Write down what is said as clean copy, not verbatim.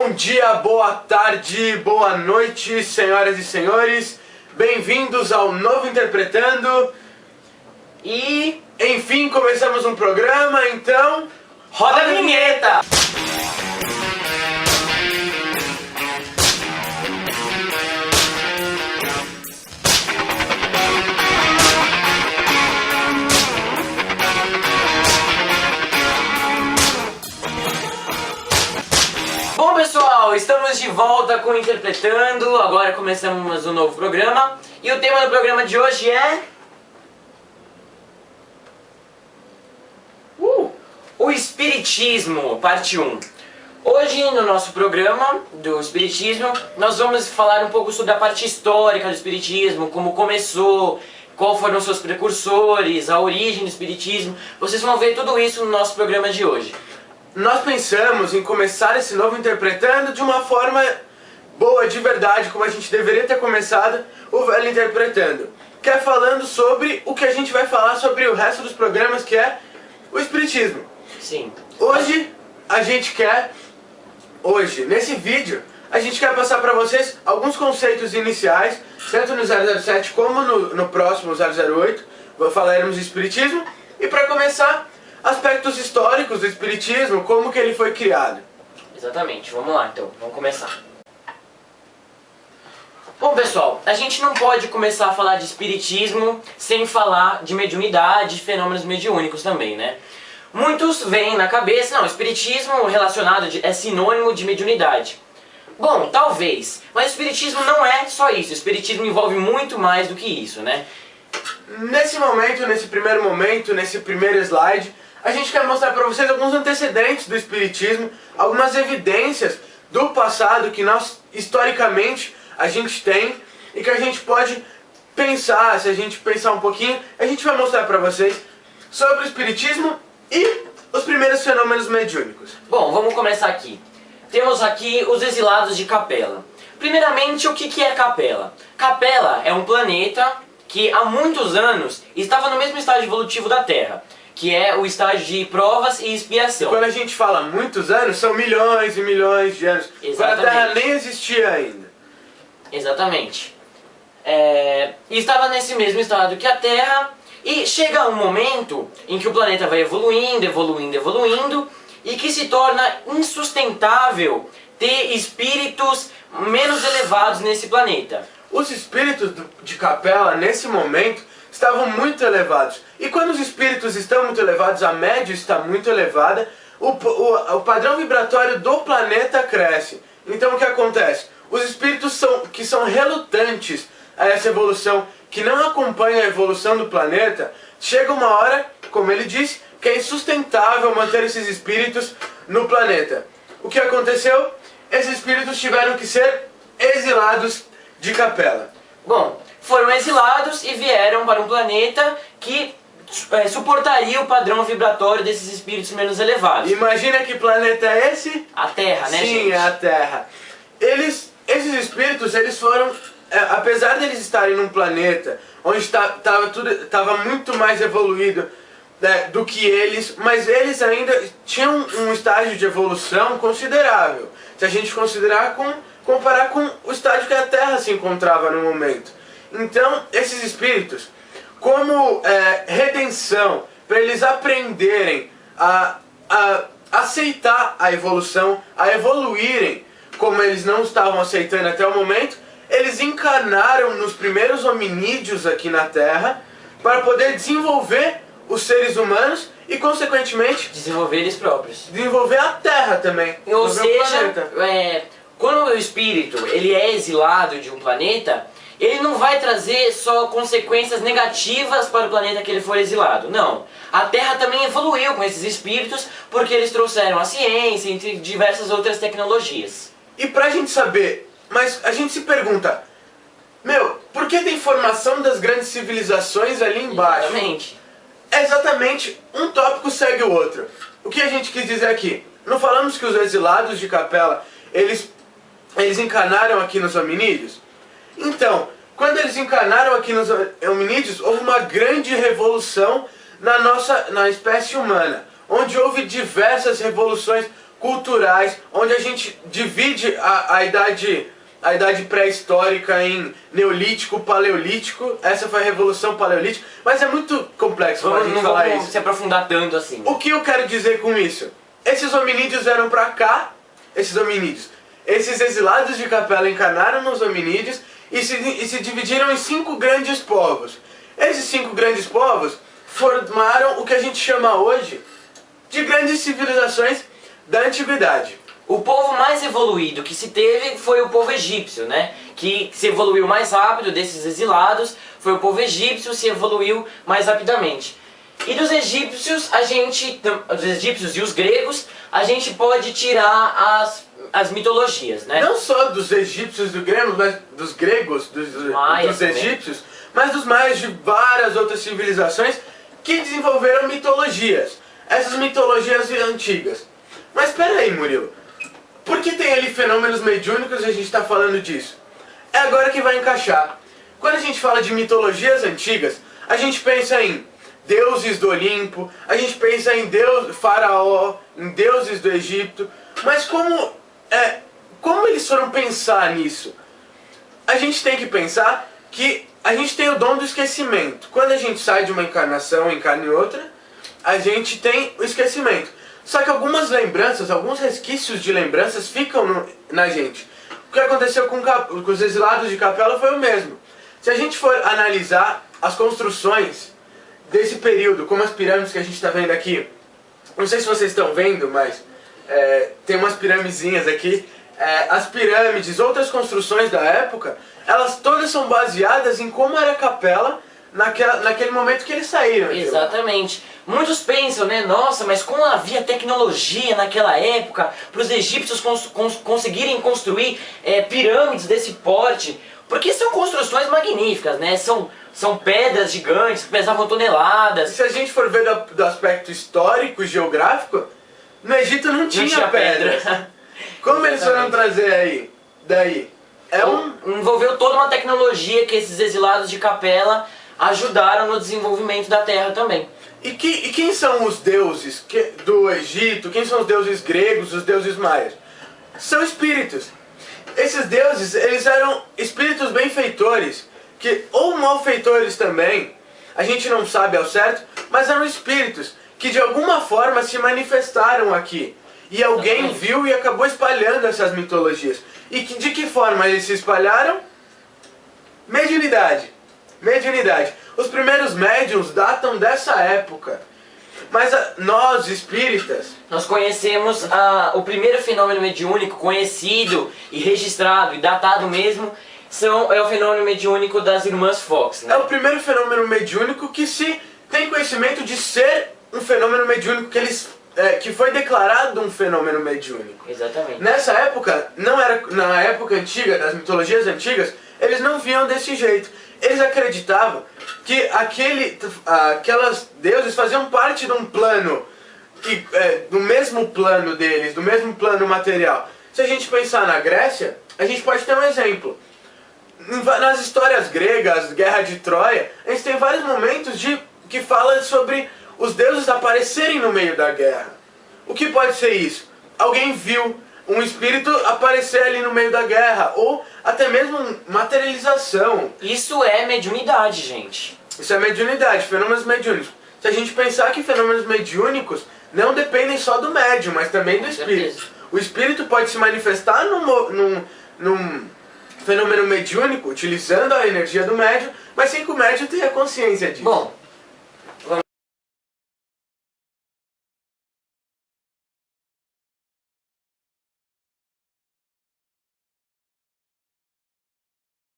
Bom dia, boa tarde, boa noite, senhoras e senhores. Bem-vindos ao Novo Interpretando. E, enfim, começamos um programa, então... Roda a vinheta! Bom, pessoal, estamos de volta com Interpretando. Agora começamos um novo programa. E o tema do programa de hoje é... o Espiritismo, parte 1. Hoje, no nosso programa do Espiritismo, nós vamos falar um pouco sobre a parte histórica do Espiritismo, como começou, qual foram os seus precursores, a origem do Espiritismo. Vocês vão ver tudo isso no nosso programa de hoje. Nós pensamos em começar esse novo Interpretando de uma forma boa, de verdade, como a gente deveria ter começado o velho Interpretando. Que é falando sobre o que a gente vai falar sobre o resto dos programas, que é o Espiritismo. Sim. Nesse vídeo, a gente quer passar para vocês alguns conceitos iniciais, tanto no 007 como no próximo 008, falaremos de Espiritismo, e para começar, aspectos históricos do Espiritismo, como que ele foi criado. Exatamente, vamos lá então, vamos começar. Bom, pessoal, a gente não pode começar a falar de Espiritismo sem falar de mediunidade e fenômenos mediúnicos também, né? Muitos veem na cabeça, não, Espiritismo relacionado é sinônimo de mediunidade. Bom, talvez, mas o Espiritismo não é só isso, o Espiritismo envolve muito mais do que isso, né? Nesse primeiro slide, a gente quer mostrar para vocês alguns antecedentes do Espiritismo, algumas evidências do passado que nós, historicamente, a gente tem e que a gente pode pensar, se a gente pensar um pouquinho, a gente vai mostrar para vocês sobre o Espiritismo e os primeiros fenômenos mediúnicos. Bom, vamos começar aqui. Temos aqui os exilados de Capela. Primeiramente, o que é Capela? Capela é um planeta que há muitos anos estava no mesmo estágio evolutivo da Terra, que é o estágio de provas e expiação. E quando a gente fala muitos anos, são milhões e milhões de anos. Exatamente. Quando a Terra nem existia ainda. Exatamente. E estava nesse mesmo estado que a Terra, e chega um momento em que o planeta vai evoluindo, e que se torna insustentável ter espíritos menos elevados nesse planeta. Os espíritos de Capela, nesse momento, estavam muito elevados. E quando os espíritos estão muito elevados, a média está muito elevada, o padrão vibratório do planeta cresce. Então o que acontece? Os espíritos que são relutantes a essa evolução, que não acompanham a evolução do planeta, chega uma hora, como ele disse, que é insustentável manter esses espíritos no planeta. O que aconteceu? Esses espíritos tiveram que ser exilados de Capela. Bom, foram exilados e vieram para um planeta que suportaria o padrão vibratório desses espíritos menos elevados. Imagina que planeta é esse? A Terra, né, gente? Sim, é a Terra. Esses espíritos, eles foram, apesar de eles estarem num planeta onde estava muito mais evoluído do que eles, mas eles ainda tinham um estágio de evolução considerável. Se a gente comparar com o estágio que a Terra se encontrava no momento. Então, esses espíritos, como redenção, para eles aprenderem a aceitar a evolução, a evoluírem, como eles não estavam aceitando até o momento, eles encarnaram nos primeiros hominídeos aqui na Terra para poder desenvolver os seres humanos e, consequentemente, desenvolver eles próprios. Desenvolver a Terra também. Ou seja, quando o espírito ele é exilado de um planeta, ele não vai trazer só consequências negativas para o planeta que ele for exilado. Não. A Terra também evoluiu com esses espíritos porque eles trouxeram a ciência, entre diversas outras tecnologias. E pra gente saber, mas a gente se pergunta, por que tem formação das grandes civilizações ali embaixo? Exatamente. Exatamente, um tópico segue o outro. O que a gente quis dizer aqui? Não falamos que os exilados de Capela, eles encarnaram aqui nos hominídeos? Então, quando eles encarnaram aqui nos hominídeos, houve uma grande revolução na espécie humana, onde houve diversas revoluções culturais, onde a gente divide a idade pré-histórica em Neolítico, Paleolítico. Essa foi a Revolução Paleolítica, mas é muito complexo pra gente falar isso. Se aprofundar tanto assim. O que eu quero dizer com isso? Esses hominídeos vieram pra cá, esses exilados de Capela encarnaram nos hominídeos e se dividiram em 5 grandes povos. Esses 5 grandes povos formaram o que a gente chama hoje de grandes civilizações da antiguidade. O povo mais evoluído que se teve foi o povo egípcio, né? Que se evoluiu mais rápido desses exilados, foi o povo egípcio, se evoluiu mais rapidamente. E dos egípcios, os egípcios e os gregos, a gente pode tirar as mitologias, né? Não só dos egípcios e dos gregos, dos egípcios, mas dos maias de várias outras civilizações que desenvolveram mitologias. Essas mitologias antigas. Mas espera aí, Murilo. Por que tem ali fenômenos mediúnicos e a gente está falando disso? É agora que vai encaixar. Quando a gente fala de mitologias antigas, a gente pensa em deuses do Olimpo, a gente pensa em Faraó, em deuses do Egito. Mas como eles foram pensar nisso? A gente tem que pensar que a gente tem o dom do esquecimento. Quando a gente sai de uma encarnação e encarna em outra, a gente tem o esquecimento. Só que algumas lembranças, alguns resquícios de lembranças ficam na gente. O que aconteceu com os exilados de Capela foi o mesmo. Se a gente for analisar as construções desse período, como as pirâmides que a gente está vendo aqui, não sei se vocês estão vendo, mas tem umas piramidezinhas aqui. As pirâmides, outras construções da época, elas todas são baseadas em como era a Capela naquele momento que eles saíram. Exatamente. Muitos pensam, né, nossa, mas como havia tecnologia naquela época para os egípcios conseguirem construir pirâmides desse porte? Porque são construções magníficas, né? São pedras gigantes que pesavam toneladas. E se a gente for ver do aspecto histórico e geográfico, no Egito não tinha pedra. Como eles foram trazer daí? Envolveu toda uma tecnologia que esses exilados de Capela ajudaram no desenvolvimento da Terra também. E quem são os deuses do Egito? Quem são os deuses gregos, os deuses maias? São espíritos. Esses deuses, eles eram espíritos benfeitores, ou malfeitores também, a gente não sabe ao certo, mas eram espíritos que de alguma forma se manifestaram aqui. E alguém viu e acabou espalhando essas mitologias. E de que forma eles se espalharam? Mediunidade. Mediunidade. Os primeiros médiuns datam dessa época. Mas nós, espíritas... Nós conhecemos o primeiro fenômeno mediúnico conhecido e registrado e datado mesmo, é o fenômeno mediúnico das irmãs Fox, né? É o primeiro fenômeno mediúnico que se tem conhecimento de ser um fenômeno mediúnico, que foi declarado um fenômeno mediúnico. Exatamente. Nessa época, na época antiga, das mitologias antigas, eles não viam desse jeito. Eles acreditavam que aquelas deuses faziam parte de um plano, do mesmo plano deles, do mesmo plano material. Se a gente pensar na Grécia, a gente pode ter um exemplo. Nas histórias gregas, Guerra de Troia, a gente tem vários momentos que falam sobre os deuses aparecerem no meio da guerra. O que pode ser isso? Alguém viu um espírito aparecer ali no meio da guerra, ou até mesmo materialização. Isso é mediunidade, gente. Isso é mediunidade, fenômenos mediúnicos. Se a gente pensar que fenômenos mediúnicos não dependem só do médium, mas também do espírito. O espírito pode se manifestar num fenômeno mediúnico, utilizando a energia do médium, mas sem que o médium tenha consciência disso. Bom,